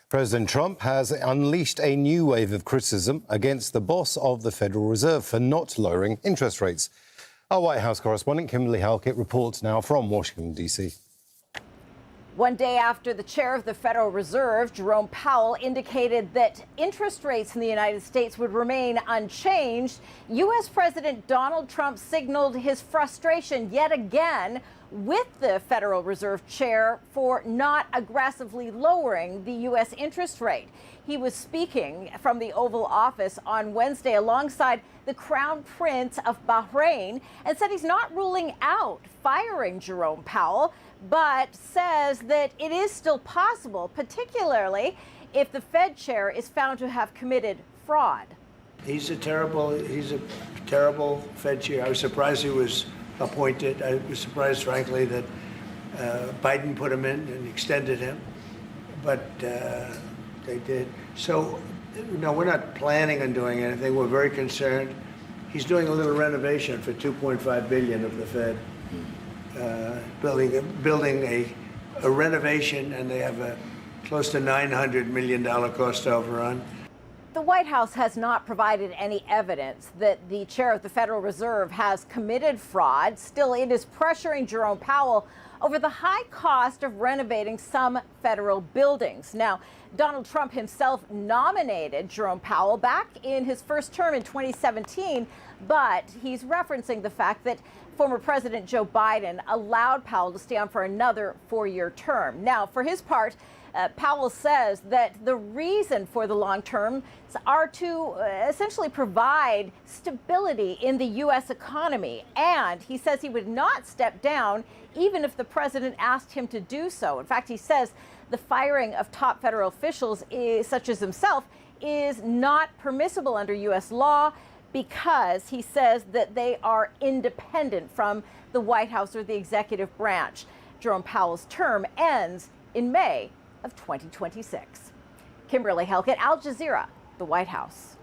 President Trump has unleashed a new wave of criticism against the boss of the Federal Reserve for not lowering interest rates. Our White House correspondent Kimberly Halkett reports now from Washington, D.C. One day after the chair of the Federal Reserve, Jerome Powell, indicated that interest rates in the United States would remain unchanged, U.S. President Donald Trump signaled his frustration yet again with the Federal Reserve chair for not aggressively lowering the U.S. interest rate. He was speaking from the Oval Office on Wednesday alongside the Crown Prince of Bahrain and said he's not ruling out firing Jerome Powell, but says that it is still possible, particularly if the Fed chair is found to have committed fraud. He's a terrible Fed chair. I was surprised he was appointed. I was surprised, frankly, that Biden put him in and extended him, but they did. So, no, we're not planning on doing anything. We're very concerned. He's doing a little renovation for $2.5 billion of the Fed, building a renovation, and they have a close to $900 million cost overrun. The White House has not provided any evidence that the chair of the Federal Reserve has committed fraud. Still, it is pressuring Jerome Powell over the high cost of renovating some federal buildings. Now, Donald Trump himself nominated Jerome Powell back in his first term in 2017, but he's referencing the fact that former President Joe Biden allowed Powell to stay on for another four-year term. Now, for his part, Powell says that the reason for the long terms are to essentially provide stability in the U.S. economy. And he says he would not step down even if the president asked him to do so. In fact, he says the firing of top federal officials, such as himself, is not permissible under U.S. law because he says that they are independent from the White House or the executive branch. Jerome Powell's term ends in May of 2026. Kimberly Halkett, Al Jazeera, the White House.